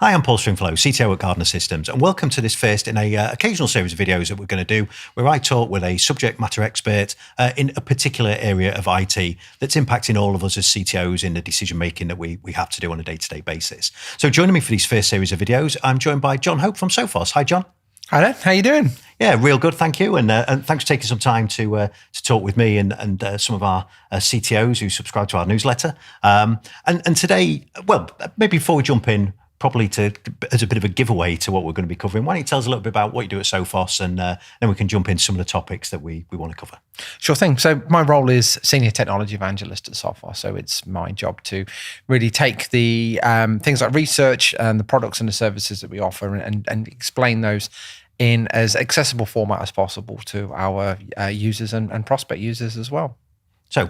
Hi, I'm Paul Stringfellow, CTO at Gardner Systems, and welcome to this first in a occasional series of videos that we're going to do where I talk with a subject matter expert in a particular area of IT that's impacting all of us as CTOs in the decision making that we have to do on a day-to-day basis. So joining me for these first series of videos, I'm joined by John Hope from Sophos. Hi, John. Hi there. How you doing? Yeah, real good, thank you, and thanks for taking some time to talk with me and some of our CTOs who subscribe to our newsletter. And today, well, maybe before we jump in, probably as a bit of a giveaway to what we're going to be covering, why don't you tell us a little bit about what you do at Sophos, and then we can jump into some of the topics that we want to cover. Sure thing. So my role is Senior Technology Evangelist at Sophos. So it's my job to really take the things like research and the products and the services that we offer and explain those in as accessible format as possible to our users and prospect users as well. So,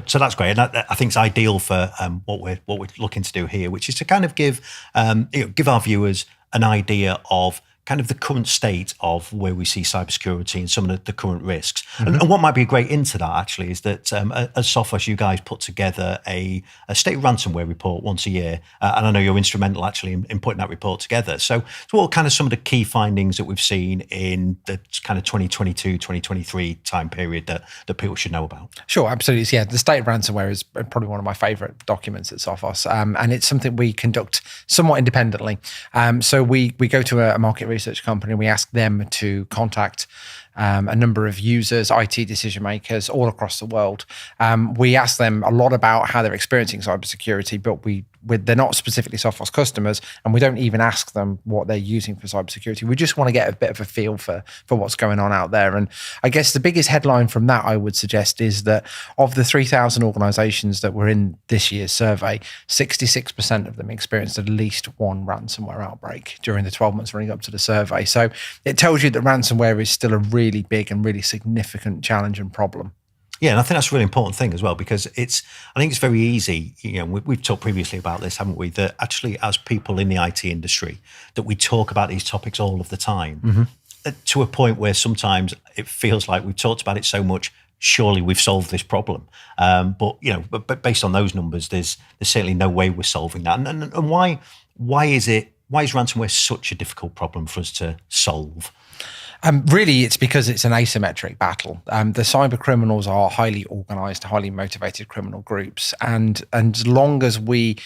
so that's great, and I think it's ideal for what we're looking to do here, which is to kind of give our viewers an idea of kind of the current state of where we see cybersecurity and some of the current risks. Mm-hmm. And what might be great into that actually is that as Sophos, you guys put together a state ransomware report once a year, and I know you're instrumental actually in putting that report together. So what are kind of some of the key findings that we've seen in the kind of 2022, 2023 time period that people should know about? Sure, absolutely. Yeah, the state of ransomware is probably one of my favorite documents at Sophos, and it's something we conduct somewhat independently. So we go to a market research company, we ask them to contact a number of users, IT decision makers all across the world. We ask them a lot about how they're experiencing cybersecurity, but they're not specifically Sophos customers, and we don't even ask them what they're using for cybersecurity. We just want to get a bit of a feel for what's going on out there. And I guess the biggest headline from that, I would suggest, is that of the 3,000 organizations that were in this year's survey, 66% of them experienced at least one ransomware outbreak during the 12 months running up to the survey. So it tells you that ransomware is still a really big and really significant challenge and problem. Yeah, and I think that's a really important thing as well, because I think it's very easy, we've talked previously about this, haven't we, that actually as people in the IT industry, that we talk about these topics all of the time, mm-hmm. To a point where sometimes it feels like we've talked about it so much, surely we've solved this problem. But based on those numbers, there's certainly no way we're solving that. And why is ransomware such a difficult problem for us to solve? Really, it's because it's an asymmetric battle. The cyber criminals are highly organized, highly motivated criminal groups. And as long as we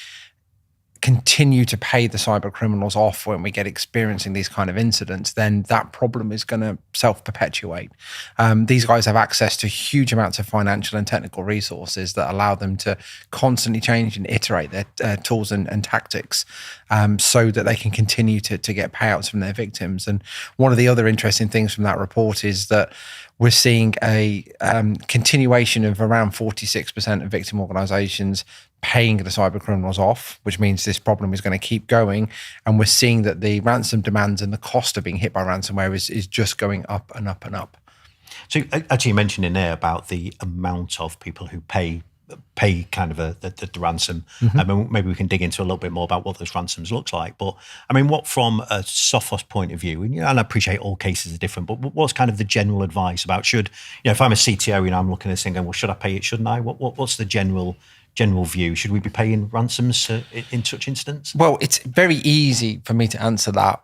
continue to pay the cyber criminals off when we get experiencing these kind of incidents, then that problem is going to self-perpetuate. These guys have access to huge amounts of financial and technical resources that allow them to constantly change and iterate their tools and tactics so that they can continue to get payouts from their victims. And one of the other interesting things from that report is that we're seeing a continuation of around 46% of victim organizations paying the cyber criminals off, which means this problem is going to keep going. And we're seeing that the ransom demands and the cost of being hit by ransomware is just going up and up and up. So actually you mentioned in there about the amount of people who pay kind of the ransom. Mm-hmm. I mean, maybe we can dig into a little bit more about what those ransoms looks like. But I mean, what from a Sophos point of view, and I appreciate all cases are different, but what's kind of the general advice about if I'm a CTO, I'm looking at this and going, well, should I pay it? Shouldn't I? What's the general view? Should we be paying ransoms in such incidents? Well, it's very easy for me to answer that,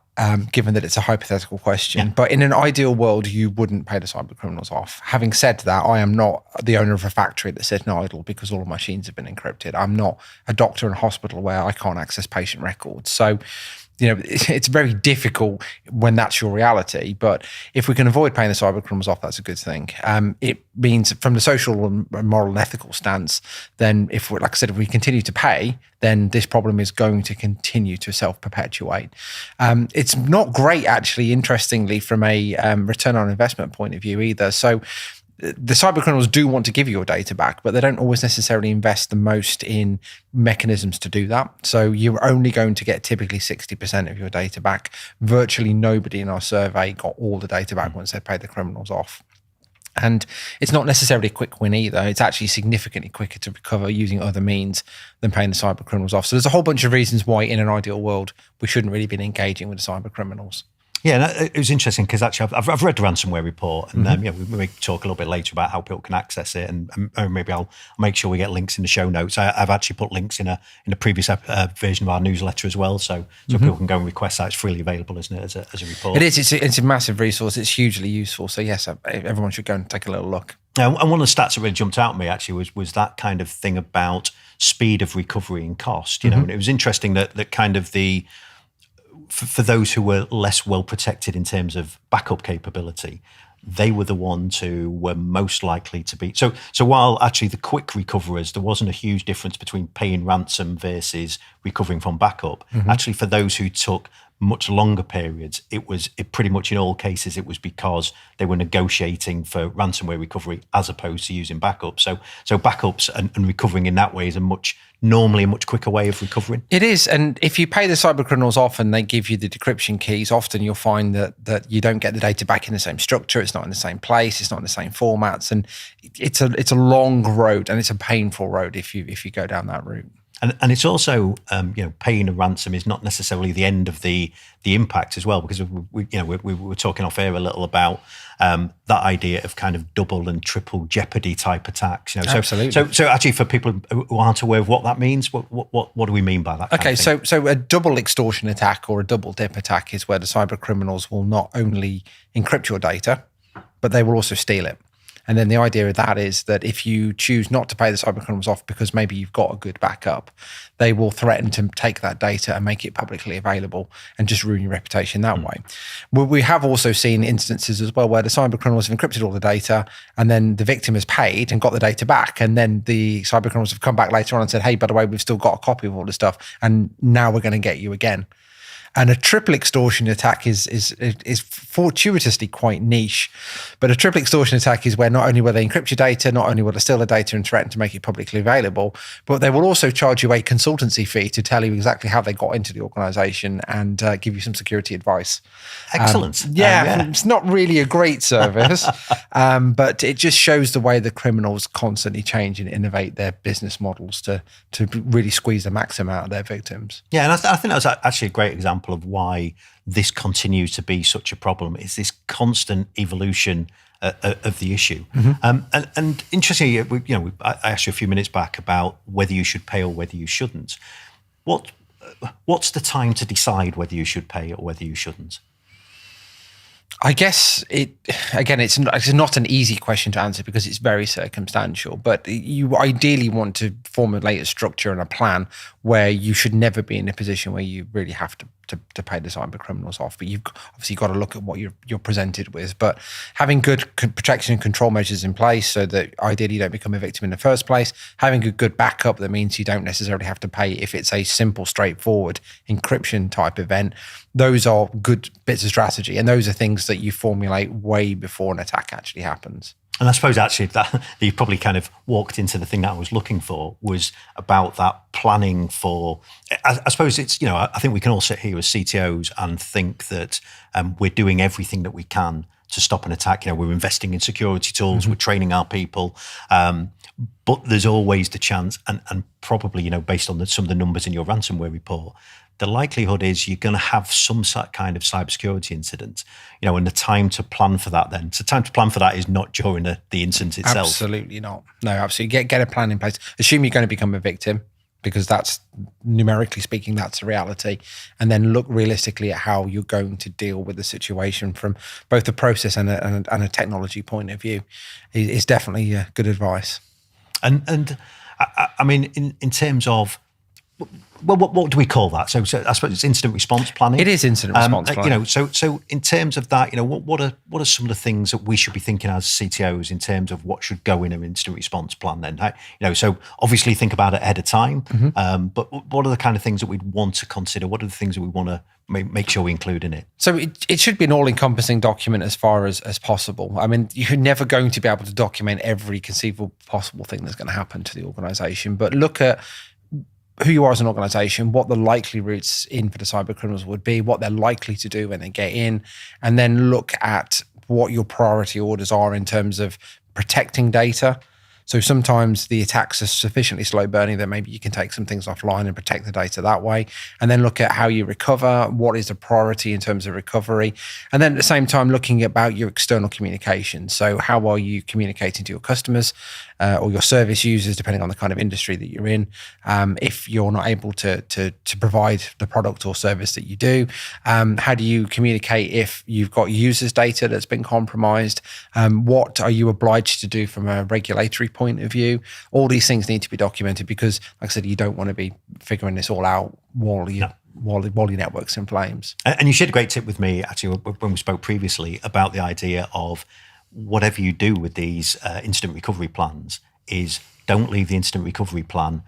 given that it's a hypothetical question. Yeah. But in an ideal world, you wouldn't pay the cyber criminals off. Having said that, I am not the owner of a factory that's sitting idle because all of my machines have been encrypted. I'm not a doctor in a hospital where I can't access patient records. So, it's very difficult when that's your reality. But if we can avoid paying the cyber criminals off, that's a good thing. It means from the social and moral and ethical stance, then if we continue to pay, then this problem is going to continue to self-perpetuate. It's not great, actually, interestingly, from a return on investment point of view either. So the cyber criminals do want to give you your data back, but they don't always necessarily invest the most in mechanisms to do that. So you're only going to get typically 60% of your data back. Virtually nobody in our survey got all the data back once they paid the criminals off. And it's not necessarily a quick win either. It's actually significantly quicker to recover using other means than paying the cyber criminals off. So there's a whole bunch of reasons why in an ideal world, we shouldn't really be engaging with the cyber criminals. Yeah, and it was interesting because actually I've read the ransomware report, and we may talk a little bit later about how people can access it, and maybe I'll make sure we get links in the show notes. I've actually put links in a previous version of our newsletter as well, so people can go and request that. It's freely available, isn't it, as a report? It is. It's a massive resource. It's hugely useful. So yes, everyone should go and take a little look. And one of the stats that really jumped out at me actually was that kind of thing about speed of recovery and cost. And it was interesting that kind of for those who were less well protected in terms of backup capability, they were the ones who were most likely to be. So while actually the quick recoverers, there wasn't a huge difference between paying ransom versus recovering from backup. Actually, for those who took much longer periods, it pretty much in all cases, it was because they were negotiating for ransomware recovery as opposed to using backups. So backups and recovering in that way is normally a much quicker way of recovering. It is. And if you pay the cyber criminals off and they give you the decryption keys, often you'll find that you don't get the data back in the same structure. It's not in the same place. It's not in the same formats. And it's a long road, and it's a painful road if you go down that route. And it's also, paying a ransom is not necessarily the end of the impact as well, because we were talking off air a little about that idea of kind of double and triple jeopardy type attacks. Absolutely. So actually, for people who aren't aware of what that means, what do we mean by that? Okay, so a double extortion attack or a double dip attack is where the cyber criminals will not only encrypt your data, but they will also steal it. And then the idea of that is that if you choose not to pay the cyber criminals off because maybe you've got a good backup, they will threaten to take that data and make it publicly available and just ruin your reputation that way. Well, we have also seen instances as well where the cyber criminals have encrypted all the data, and then the victim has paid and got the data back, and then the cyber criminals have come back later on and said, hey, by the way, we've still got a copy of all the stuff, and now we're going to get you again. And a triple extortion attack is fortuitously quite niche. But a triple extortion attack is where not only will they encrypt your data, not only will they steal the data and threaten to make it publicly available, but they will also charge you a consultancy fee to tell you exactly how they got into the organization and give you some security advice. Excellent. It's not really a great service, but it just shows the way the criminals constantly change and innovate their business models to really squeeze the maximum out of their victims. Yeah, and I think that was actually a great example of why this continues to be such a problem. Is this constant evolution of the issue. And interestingly, I asked you a few minutes back about whether you should pay or whether you shouldn't. What's the time to decide whether you should pay or whether you shouldn't? I guess it's not an easy question to answer because it's very circumstantial, but you ideally want to formulate a structure and a plan where you should never be in a position where you really have to pay the cyber criminals off. But you've obviously got to look at what you're presented with. But having good protection and control measures in place so that ideally you don't become a victim in the first place, having a good backup that means you don't necessarily have to pay if it's a simple, straightforward encryption type event, those are good bits of strategy. And those are things that you formulate way before an attack actually happens. And I suppose actually that you probably kind of walked into the thing that I was looking for was about that planning for, I suppose it's, I think we can all sit here as CTOs and think that we're doing everything that we can to stop an attack. We're investing in security tools, we're training our people, but there's always the chance, and probably, based on some of the numbers in your ransomware report, the likelihood is you're going to have some kind of cybersecurity incident, and the time to plan for that then. So time to plan for that is not during the incident itself. Absolutely not. No, absolutely. Get a plan in place. Assume you're going to become a victim because that's, numerically speaking, that's a reality. And then look realistically at how you're going to deal with the situation from both a process and a technology point of view. It's definitely good advice. And I mean, in terms of, well, what do we call that? So I suppose it's incident response planning. It is incident response planning. So in terms of that, what are some of the things that we should be thinking as CTOs in terms of what should go in an incident response plan? Then, so obviously think about it ahead of time. But what are the kind of things that we'd want to consider? What are the things that we want to make sure we include in it? So it should be an all-encompassing document as far as possible. I mean, you're never going to be able to document every conceivable possible thing that's going to happen to the organization, but look at who you are as an organization, what the likely routes in for the cyber criminals would be, what they're likely to do when they get in, and then look at what your priority orders are in terms of protecting data, So sometimes the attacks are sufficiently slow burning that maybe you can take some things offline and protect the data that way, and then look at how you recover, what is the priority in terms of recovery, and then at the same time looking about your external communication. So how are you communicating to your customers or your service users, depending on the kind of industry that you're in? If you're not able to provide the product or service that you do, how do you communicate if you've got users' data that's been compromised? What are you obliged to do from a regulatory point of view? All these things need to be documented because, like I said, you don't want to be figuring this all out while your network's in flames. And you shared a great tip with me, actually, when we spoke previously about the idea of whatever you do with these incident recovery plans is don't leave the incident recovery plan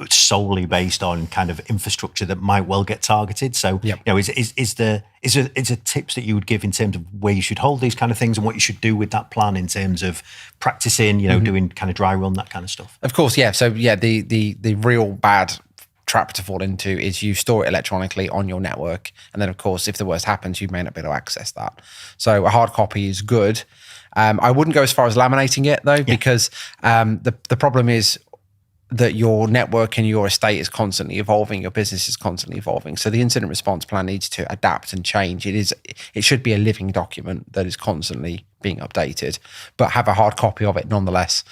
solely based on kind of infrastructure that might well get targeted. So, is there tips that you would give in terms of where you should hold these kind of things and what you should do with that plan in terms of practicing, doing kind of dry run, that kind of stuff? Of course, yeah. So, the real bad trap to fall into is you store it electronically on your network, and then of course, if the worst happens, you may not be able to access that. So, a hard copy is good. I wouldn't go as far as laminating it though, because the problem is that your network and your estate is constantly evolving, your business is constantly evolving. So the incident response plan needs to adapt and change. It should be a living document that is constantly being updated, but have a hard copy of it nonetheless,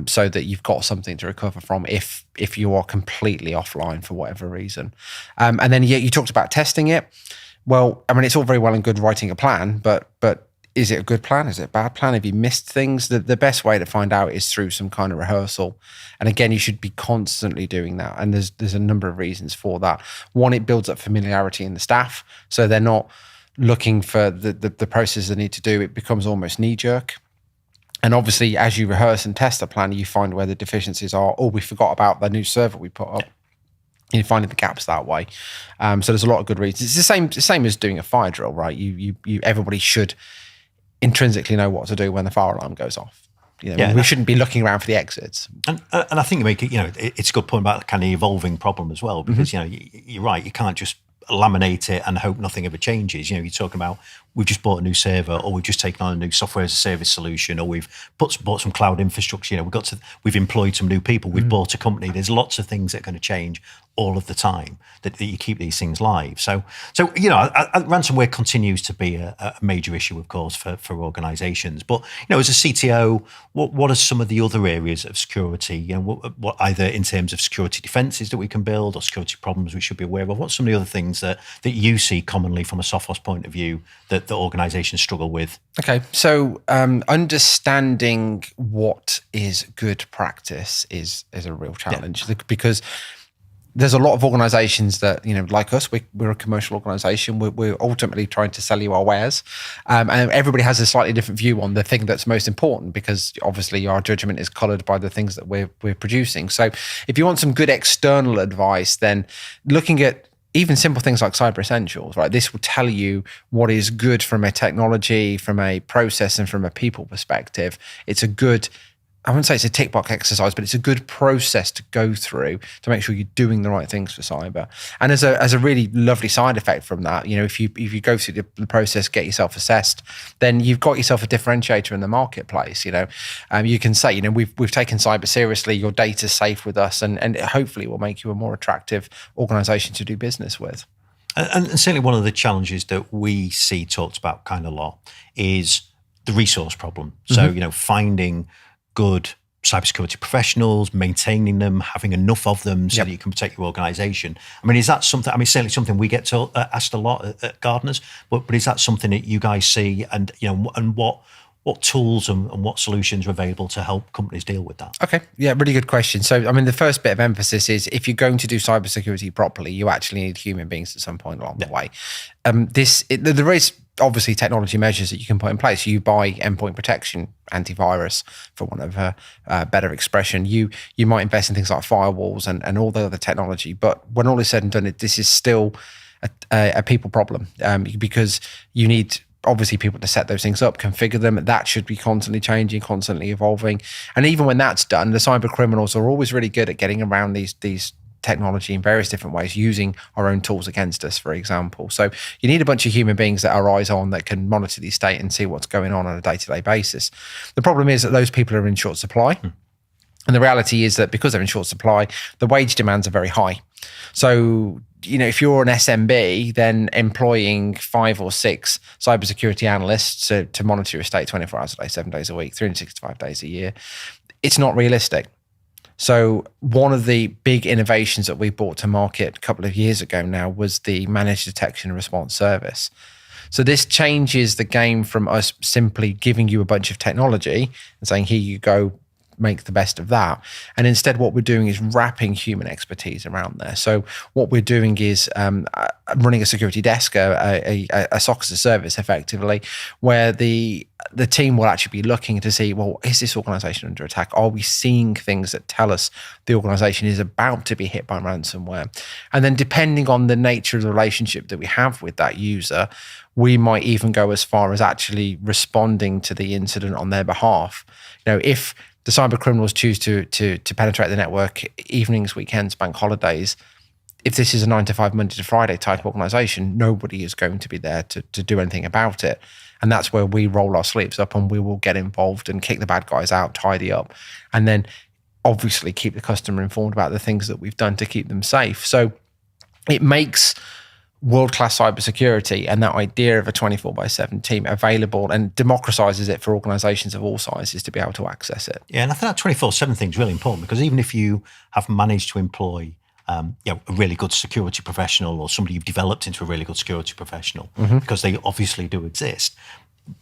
so that you've got something to recover from if you are completely offline for whatever reason. And then you talked about testing it. Well, I mean, it's all very well and good writing a plan, but is it a good plan? Is it a bad plan? Have you missed things? The best way to find out is through some kind of rehearsal. And again, you should be constantly doing that. And there's a number of reasons for that. One, it builds up familiarity in the staff. So they're not looking for the process they need to do. It becomes almost knee-jerk. And obviously, as you rehearse and test the plan, you find where the deficiencies are. Oh, we forgot about the new server we put up. You're finding the gaps that way. So there's a lot of good reasons. It's the same as doing a fire drill, right? Everybody should intrinsically know what to do when the fire alarm goes off. We shouldn't be looking around for the exits. And I think you make it, it's a good point about the kind of evolving problem as well, because, you're right, you can't just laminate it and hope nothing ever changes. You're talking about we've just bought a new server, or we've just taken on a new software as a service solution, or we've bought some cloud infrastructure. We've employed some new people. We've bought a company. There's lots of things that are going to change all of the time that you keep these things live. So ransomware continues to be a major issue, of course, for organizations. But, as a CTO, what are some of the other areas of security? What either in terms of security defenses that we can build or security problems we should be aware of? What's some of the other things that you see commonly from a Sophos point of view that the organizations struggle with? Okay, so understanding what is good practice is a real challenge, because there's a lot of organizations that, like us, we're a commercial organization. We're ultimately trying to sell you our wares. And everybody has a slightly different view on the thing that's most important, because obviously our judgment is colored by the things that we're producing. So if you want some good external advice, then looking at even simple things like Cyber Essentials, right? This will tell you what is good from a technology, from a process, and from a people perspective. It's a good, I wouldn't say it's a tick box exercise, but it's a good process to go through to make sure you're doing the right things for cyber. And as a really lovely side effect from that, if you go through the process, get yourself assessed, then you've got yourself a differentiator in the marketplace. You can say, we've taken cyber seriously. Your data's safe with us, and hopefully will make you a more attractive organization to do business with. And certainly one of the challenges that we see talked about kind of a lot is the resource problem. So finding good cybersecurity professionals, maintaining them, having enough of them so that you can protect your organization. I mean, is that something, certainly something we get asked a lot at Gardeners, but is that something that you guys see, and, and what tools and what solutions are available to help companies deal with that? Okay. Yeah, really good question. So, the first bit of emphasis is if you're going to do cybersecurity properly, you actually need human beings at some point along the way. There is obviously technology measures that you can put in place. You buy endpoint protection, antivirus, for one of a better expression. You might invest in things like firewalls and all the other technology. But when all is said and done, this is still a people problem, because you need obviously people to set those things up, configure them. That should be constantly changing, constantly evolving. And even when that's done, the cyber criminals are always really good at getting around these technology in various different ways, using our own tools against us, for example. So you need a bunch of human beings that are eyes on, that can monitor the estate and see what's going on a day-to-day basis. The problem is that those people are in short supply. And the reality is that because they're in short supply, the wage demands are very high. So, if you're an SMB, then employing 5 or 6 cybersecurity analysts to monitor your estate 24 hours a day, 7 days a week, 365 days a year, it's not realistic. So one of the big innovations that we brought to market a couple of years ago now was the managed detection and response service. So this changes the game from us simply giving you a bunch of technology and saying, here you go, make the best of that. And instead what we're doing is wrapping human expertise around there. So what we're doing is running a security desk, a SOC as a service effectively, where the team will actually be looking to see, well, is this organization under attack? Are we seeing things that tell us the organization is about to be hit by ransomware? And then depending on the nature of the relationship that we have with that user, we might even go as far as actually responding to the incident on their behalf. If the cyber criminals choose to penetrate the network evenings, weekends, bank holidays, if this is a 9 to 5, Monday to Friday type organization, nobody is going to be there to do anything about it. And that's where we roll our sleeves up and we will get involved and kick the bad guys out, tidy up, and then obviously keep the customer informed about the things that we've done to keep them safe. So it makes world-class cybersecurity and that idea of a 24/7 team available and democratizes it for organizations of all sizes to be able to access it. Yeah, and I think that 24/7 thing is really important, because even if you have managed to employ a really good security professional, or somebody you've developed into a really good security professional, because they obviously do exist,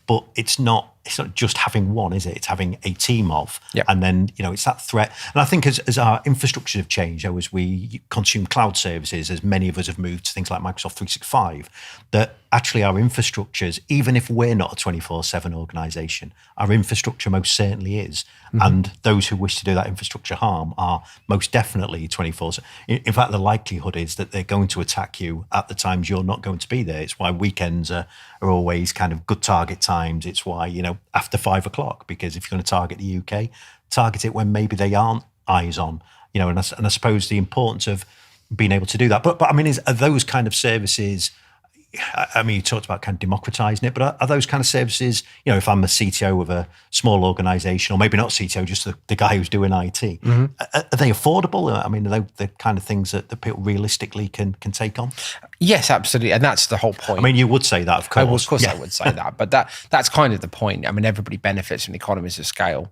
but it's not just having one, is it? It's having a team of, and then it's that threat. And I think as our infrastructures have changed, as we consume cloud services, as many of us have moved to things like Microsoft 365, that actually our infrastructures, even if we're not a 24/7 organization, our infrastructure most certainly is. And those who wish to do that infrastructure harm are most definitely 24/7. In fact, the likelihood is that they're going to attack you at the times you're not going to be there. It's why weekends are always kind of good target times. It's why, after 5 o'clock, because if you're going to target the UK, target it when maybe they aren't eyes on, and I suppose the importance of being able to do that. But I mean, are those kind of services, I mean, you talked about kind of democratizing it, but are those kind of services, if I'm a CTO of a small organization, or maybe not CTO, just the guy who's doing IT, are they affordable? I mean, are they the kind of things that people realistically can take on? Yes, absolutely. And that's the whole point. I mean, you would say that, of course. Of course I would say that. But that's kind of the point. I mean, everybody benefits from the economies of scale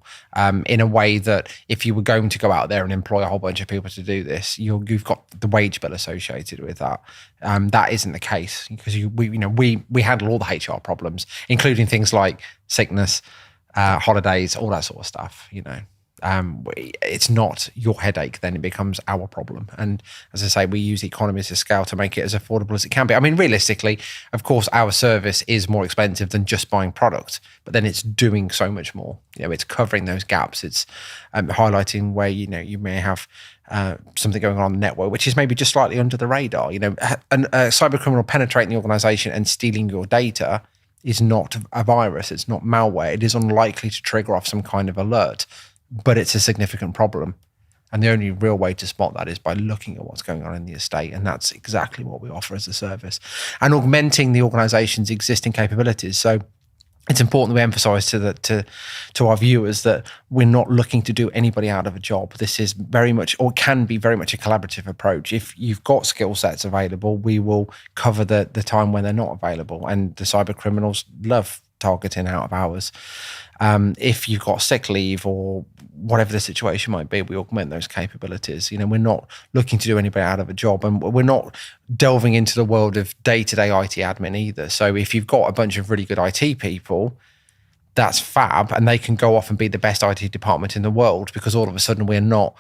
in a way that if you were going to go out there and employ a whole bunch of people to do this, you've got the wage bill associated with that. That isn't the case, because we handle all the HR problems, including things like sickness, holidays, all that sort of stuff, It's not your headache, then it becomes our problem. And as I say, we use economies of scale to make it as affordable as it can be. I mean, realistically, of course, our service is more expensive than just buying product, but then it's doing so much more. It's covering those gaps. It's highlighting where, you may have something going on the network, which is maybe just slightly under the radar. A cyber criminal penetrating the organization and stealing your data is not a virus. It's not malware. It is unlikely to trigger off some kind of alert, but it's a significant problem. And the only real way to spot that is by looking at what's going on in the estate. And that's exactly what we offer as a service, and augmenting the organization's existing capabilities. So it's important that we emphasize to our viewers that we're not looking to do anybody out of a job. This is very much, or can be very much, a collaborative approach. If you've got skill sets available, we will cover the time when they're not available. And the cyber criminals love targeting out of hours. If you've got sick leave or whatever the situation might be, we augment those capabilities. We're not looking to do anybody out of a job, and we're not delving into the world of day-to-day IT admin either. So if you've got a bunch of really good IT people, that's fab, and they can go off and be the best IT department in the world, because all of a sudden we're not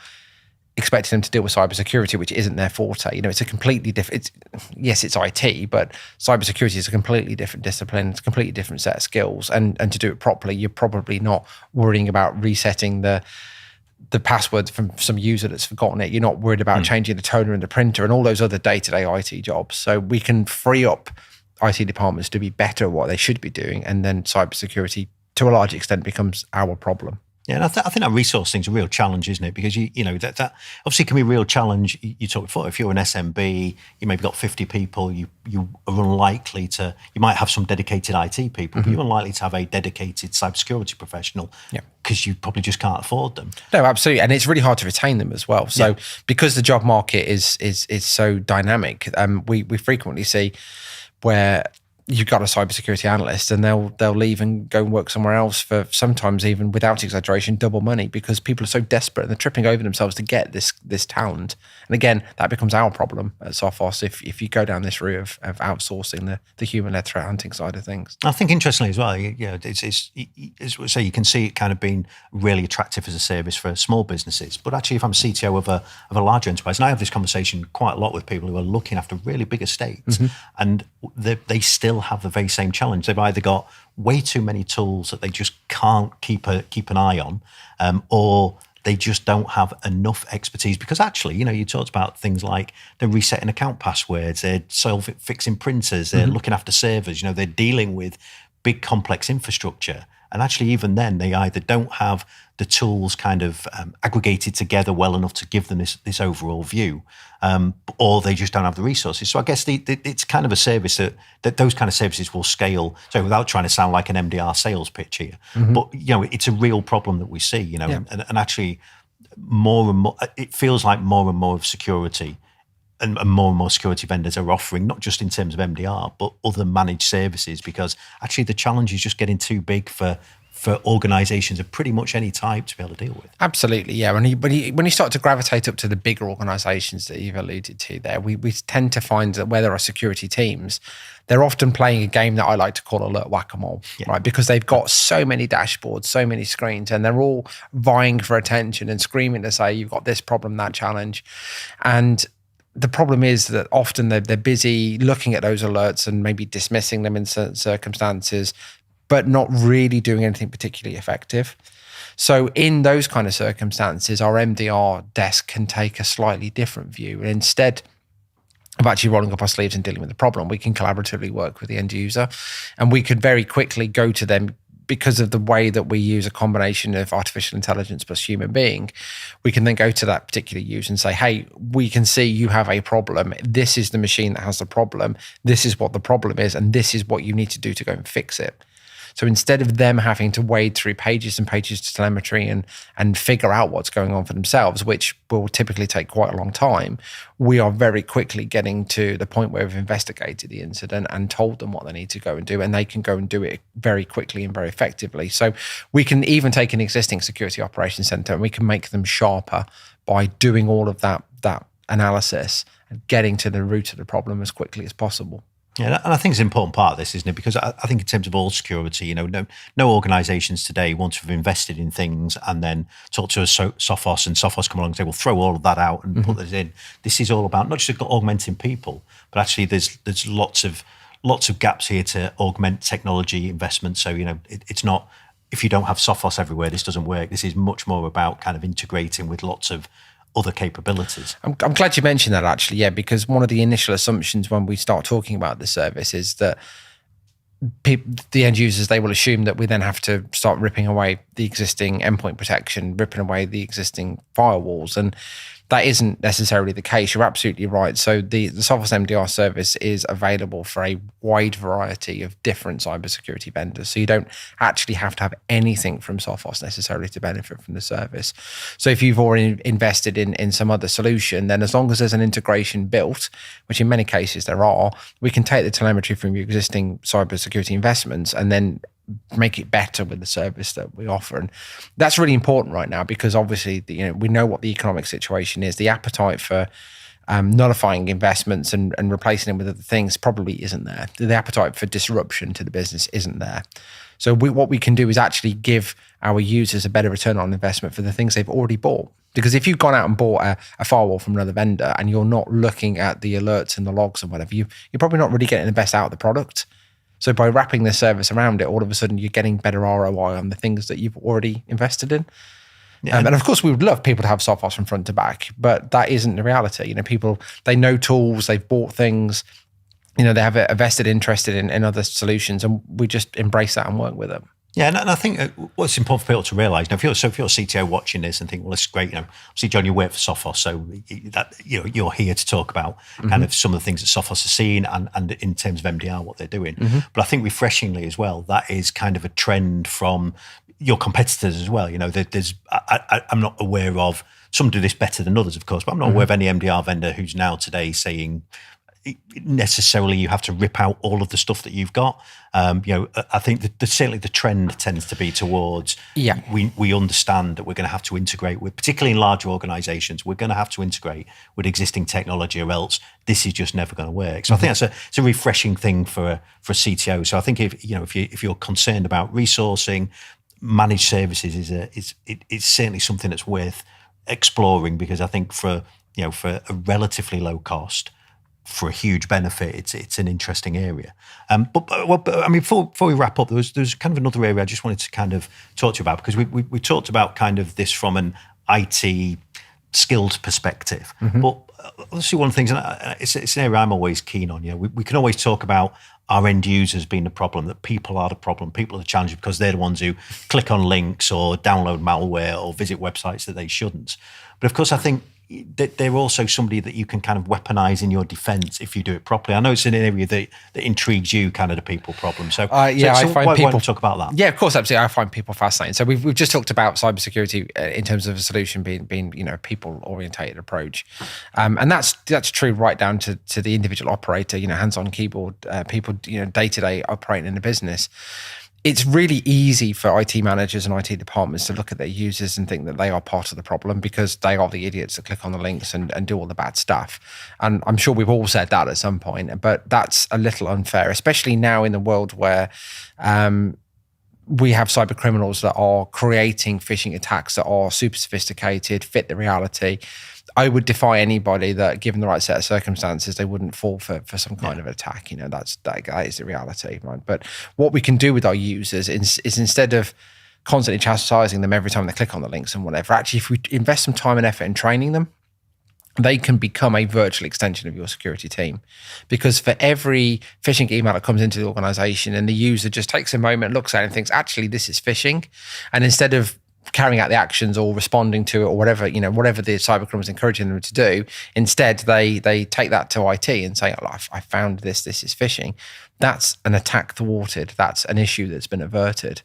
expecting them to deal with cybersecurity, which isn't their forte. It's a completely different, yes, it's IT, but cybersecurity is a completely different discipline. It's a completely different set of skills. And to do it properly, you're probably not worrying about resetting the password from some user that's forgotten it. You're not worried about changing the toner and the printer and all those other day-to-day IT jobs. So we can free up IT departments to be better at what they should be doing. And then cybersecurity, to a large extent, becomes our problem. Yeah, and I think that resource thing's a real challenge, isn't it? Because you know that obviously can be a real challenge. You talked before, if you're an SMB, you maybe got 50 people, you are unlikely to. You might have some dedicated IT people, but you're unlikely to have a dedicated cybersecurity professional because you probably just can't afford them. No, absolutely, and it's really hard to retain them as well. So because the job market is so dynamic, we frequently see where you've got a cybersecurity analyst and they'll leave and go and work somewhere else for sometimes, even without exaggeration, double money, because people are so desperate and they're tripping over themselves to get this talent. And again, that becomes our problem at Sophos if you go down this route of outsourcing the human-led threat hunting side of things. I think interestingly as well, it's so you can see it kind of being really attractive as a service for small businesses. But actually, if I'm CTO of a larger enterprise, and I have this conversation quite a lot with people who are looking after really big estates, and they still have the very same challenge. They've either got way too many tools that they just can't keep an eye on, or they just don't have enough expertise. Because actually, you talked about things like they're resetting account passwords, they're fixing printers, they're looking after servers, they're dealing with big complex infrastructure. And actually, even then, they either don't have the tools kind of aggregated together well enough to give them this overall view, or they just don't have the resources. So I guess it's kind of a service that those kind of services will scale. So without trying to sound like an MDR sales pitch here, but it's a real problem that we see. And actually, more and more, it feels like more and more of security. And more security vendors are offering, not just in terms of MDR, but other managed services, because actually the challenge is just getting too big for organizations of pretty much any type to be able to deal with. Absolutely, yeah. When you start to gravitate up to the bigger organizations that you've alluded to there, we tend to find that where there are security teams, they're often playing a game that I like to call alert whack-a-mole, right? Because they've got so many dashboards, so many screens, and they're all vying for attention and screaming to say, you've got this problem, that challenge. And the problem is that often they're busy looking at those alerts and maybe dismissing them in certain circumstances, but not really doing anything particularly effective. So in those kind of circumstances, our MDR desk can take a slightly different view. And instead of actually rolling up our sleeves and dealing with the problem, we can collaboratively work with the end user. And we could very quickly go to them, because of the way that we use a combination of artificial intelligence plus human being. We can then go to that particular user and say, hey, we can see you have a problem. This is the machine that has the problem. This is what the problem is. And this is what you need to do to go and fix it. So instead of them having to wade through pages and pages of telemetry and figure out what's going on for themselves, which will typically take quite a long time, we are very quickly getting to the point where we've investigated the incident and told them what they need to go and do, and they can go and do it very quickly and very effectively. So we can even take an existing security operations center and we can make them sharper by doing all of that analysis and getting to the root of the problem as quickly as possible. Yeah, and I think it's an important part of this, isn't it? Because I think in terms of all security, no organisations today want to have invested in things and then talk to a Sophos, and Sophos come along and say, "We'll throw all of that out and put this in." This is all about not just augmenting people, but actually there's lots of gaps here to augment technology investment. So it's not, if you don't have Sophos everywhere, this doesn't work. This is much more about kind of integrating with lots of other capabilities. I'm glad you mentioned that, actually, yeah, because one of the initial assumptions when we start talking about the service is that the end users, they will assume that we then have to start ripping away the existing endpoint protection, ripping away the existing firewalls, and that isn't necessarily the case. You're absolutely right. So the Sophos MDR service is available for a wide variety of different cybersecurity vendors. So you don't actually have to have anything from Sophos necessarily to benefit from the service. So if you've already invested in some other solution, then as long as there's an integration built, which in many cases there are, we can take the telemetry from your existing cybersecurity investments and then make it better with the service that we offer. And that's really important right now, because obviously we know what the economic situation is. The appetite for nullifying investments and replacing them with other things probably isn't there. The appetite for disruption to the business isn't there. So what we can do is actually give our users a better return on investment for the things they've already bought. Because if you've gone out and bought a firewall from another vendor and you're not looking at the alerts and the logs and whatever, you're probably not really getting the best out of the product. So by wrapping the service around it, all of a sudden you're getting better ROI on the things that you've already invested in. Yeah. And of course, we would love people to have Sophos from front to back, but that isn't the reality. People, they know tools, they've bought things, they have a vested interest in other solutions, and we just embrace that and work with them. Yeah, and I think what's important for people to realise, if you're a CTO watching this and think, well, this is great, see, John, you work for Sophos, so that you're here to talk about kind of some of the things that Sophos are seeing and in terms of MDR, what they're doing. But I think refreshingly as well, that is kind of a trend from your competitors as well. I'm not aware of, some do this better than others, of course, but I'm not aware of any MDR vendor who's now today saying, necessarily you have to rip out all of the stuff that you've got. I think that certainly the trend tends to be towards, we understand that we're going to have to integrate with, particularly in larger organizations, we're going to have to integrate with existing technology, or else this is just never going to work. So I think it's a refreshing thing for a CTO. So I think if you're concerned about resourcing, managed services it's certainly something that's worth exploring, because I think for a relatively low cost, for a huge benefit, it's an interesting area. But I mean, before we wrap up, there's kind of another area I just wanted to kind of talk to you about, because we talked about kind of this from an IT skilled perspective. But obviously one of the things, and it's an area I'm always keen on, we can always talk about our end users being the problem, that people are the problem, people are the challenge because they're the ones who click on links or download malware or visit websites that they shouldn't. But of course, I think that they're also somebody that you can kind of weaponize in your defense if you do it properly. I know it's an area that intrigues you, kind of the people problem. So, I find why people don't we talk about that? Yeah, of course, absolutely. I find people fascinating. So we've just talked about cybersecurity in terms of a solution being people orientated approach, and that's true right down to the individual operator. Hands on keyboard, people day to day operating in the business. It's really easy for IT managers and IT departments to look at their users and think that they are part of the problem, because they are the idiots that click on the links and do all the bad stuff. And I'm sure we've all said that at some point, but that's a little unfair, especially now in the world where we have cyber criminals that are creating phishing attacks that are super sophisticated, fit the reality. I would defy anybody that, given the right set of circumstances, they wouldn't fall for some kind of attack. That is the reality, right? But what we can do with our users is instead of constantly chastising them every time they click on the links and whatever, actually, if we invest some time and effort in training them, they can become a virtual extension of your security team. Because for every phishing email that comes into the organization and the user just takes a moment, looks at it and thinks, actually, this is phishing. And instead of carrying out the actions or responding to it or whatever the cybercriminal is encouraging them to do, instead they take that to IT and say, oh, I found this is phishing. That's an attack thwarted. That's an issue that's been averted.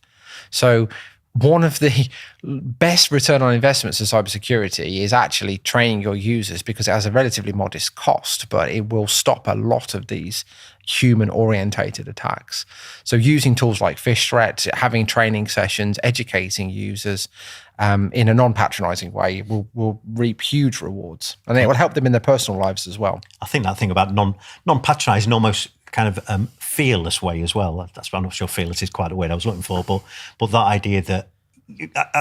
So one of the best return on investments of cybersecurity is actually training your users, because it has a relatively modest cost, but it will stop a lot of these human-orientated attacks. So using tools like Phish Threat, having training sessions, educating users in a non-patronizing way will reap huge rewards. And it will help them in their personal lives as well. I think that thing about non-patronizing, almost kind of fearless way as well. I'm not sure fearless is quite the word I was looking for, but that idea that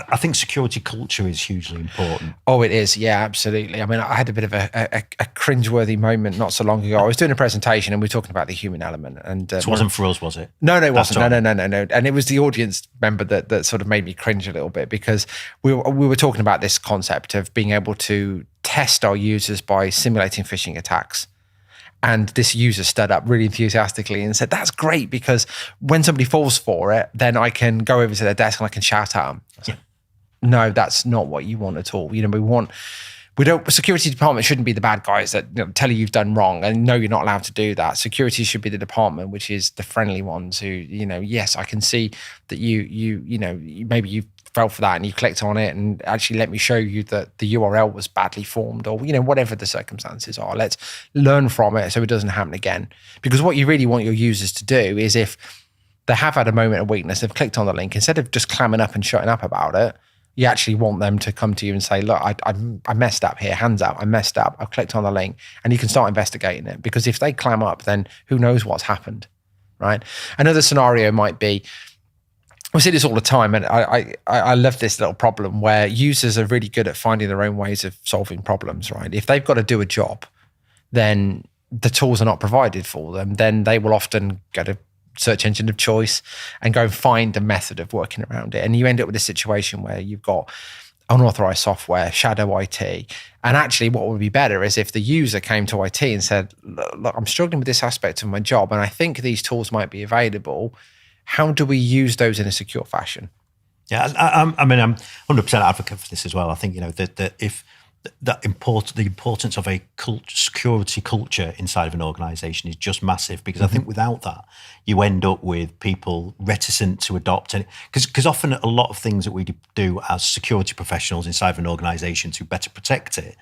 I think security culture is hugely important. Oh, it is. Yeah, absolutely. I mean, I had a bit of a cringeworthy moment not so long ago. I was doing a presentation and we were talking about the human element. And it wasn't for us, was it? No, it wasn't. No. And it was the audience member that sort of made me cringe a little bit, because we were talking about this concept of being able to test our users by simulating phishing attacks. And this user stood up really enthusiastically and said, that's great, because when somebody falls for it, then I can go over to their desk and I can shout at them. I was like, no, that's not what you want at all. Security department shouldn't be the bad guys that tell you you've done wrong. And no, you're not allowed to do that. Security should be the department, which is the friendly ones who, yes, I can see that maybe you fell for that and you clicked on it, and actually let me show you that the URL was badly formed, or whatever the circumstances are. Let's learn from it so it doesn't happen again. Because what you really want your users to do is, if they have had a moment of weakness, they've clicked on the link, instead of just clamming up and shutting up about it, you actually want them to come to you and say, look, I messed up here, hands up, I messed up, I've clicked on the link, and you can start investigating it. Because if they clam up, then who knows what's happened, right? Another scenario might be, we see this all the time, and I love this little problem where users are really good at finding their own ways of solving problems, right? If they've got to do a job, then the tools are not provided for them, then they will often go to search engine of choice and go and find a method of working around it. And you end up with a situation where you've got unauthorized software, shadow IT. And actually what would be better is if the user came to IT and said, look, I'm struggling with this aspect of my job, and I think these tools might be available. How do we use those in a secure fashion? Yeah, I mean, I'm 100% advocate for this as well. I think, that if the importance of a security culture inside of an organization is just massive, because I think without that, you end up with people reticent to adopt it. Because often a lot of things that we do as security professionals inside of an organization to better protect it,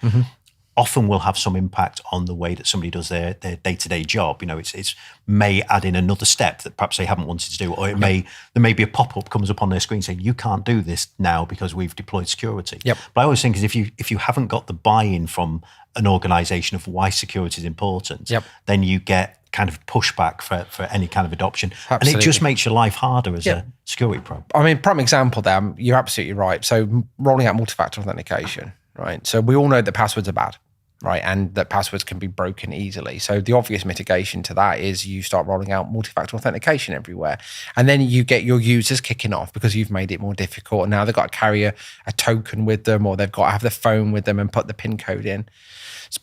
often will have some impact on the way that somebody does their day-to-day job. It's may add in another step that perhaps they haven't wanted to do, or there may be a pop-up comes up on their screen saying, you can't do this now because we've deployed security. Yep. But I always think is if you haven't got the buy-in from an organization of why security is important, then you get kind of pushback for any kind of adoption. Absolutely. And it just makes your life harder as a security pro. I mean, prime example there, you're absolutely right. So rolling out multi-factor authentication, right? So we all know that passwords are bad, right? And that passwords can be broken easily. So the obvious mitigation to that is you start rolling out multi-factor authentication everywhere. And then you get your users kicking off because you've made it more difficult. And now they've got to carry a token with them, or they've got to have the phone with them and put the PIN code in.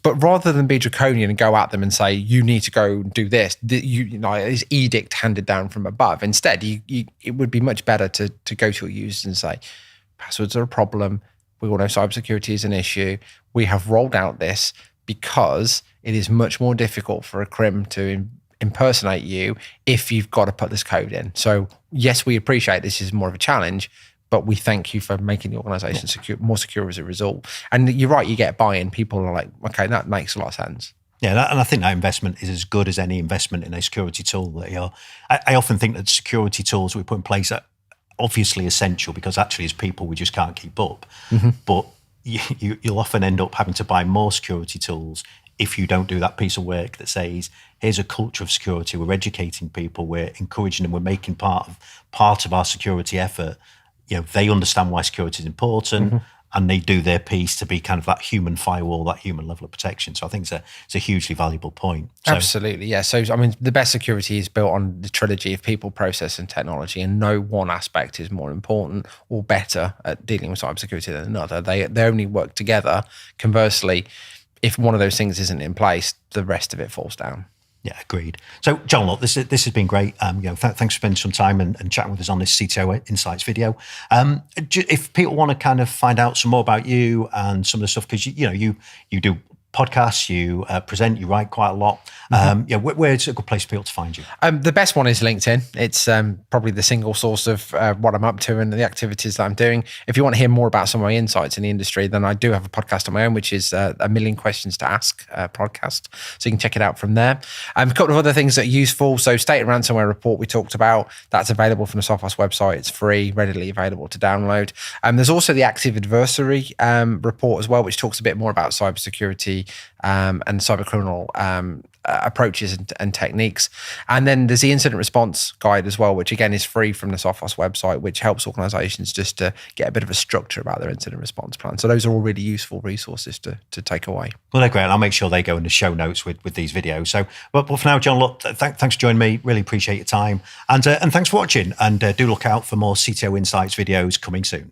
But rather than be draconian and go at them and say, you need to go and do this, this edict handed down from above. Instead, it would be much better to go to your users and say, passwords are a problem. We all know cybersecurity is an issue. We have rolled out this because it is much more difficult for a crim to impersonate you if you've got to put this code in. So yes, we appreciate this is more of a challenge, but we thank you for making the organization more secure as a result. And you're right, you get buy-in. People are like, okay, that makes a lot of sense. Yeah, and I think that investment is as good as any investment in a security tool. I often think that security tools we put in place are obviously essential, because actually as people, we just can't keep up. But you'll often end up having to buy more security tools if you don't do that piece of work that says, here's a culture of security, we're educating people, we're encouraging them, we're making part of our security effort. They understand why security is important, and they do their piece to be kind of that human firewall, that human level of protection. So I think it's a hugely valuable point. Absolutely, yeah. So, I mean, the best security is built on the trilogy of people, process, and technology, and no one aspect is more important or better at dealing with cybersecurity than another. They only work together. Conversely, if one of those things isn't in place, the rest of it falls down. Yeah, agreed. So, John, look, this has been great. Thanks for spending some time and chatting with us on this CTO Insights video. If people want to kind of find out some more about you and some of the stuff, because you do podcasts, you present, you write quite a lot. Where's a good place for people to find you? The best one is LinkedIn. It's probably the single source of what I'm up to and the activities that I'm doing. If you want to hear more about some of my insights in the industry, then I do have a podcast on my own, which is a Million Questions to Ask podcast. So you can check it out from there. A couple of other things that are useful. So State Ransomware Report we talked about, that's available from the Sophos website. It's free, readily available to download. There's also the Active Adversary report as well, which talks a bit more about cybersecurity and cybercriminal approaches and techniques. And then there's the incident response guide as well, which again is free from the Sophos website, which helps organizations just to get a bit of a structure about their incident response plan. So those are all really useful resources to take away. Well, they're great. I'll make sure they go in the show notes with these videos. So, but for now, John, look, thanks for joining me. Really appreciate your time. And thanks for watching. And do look out for more CTO Insights videos coming soon.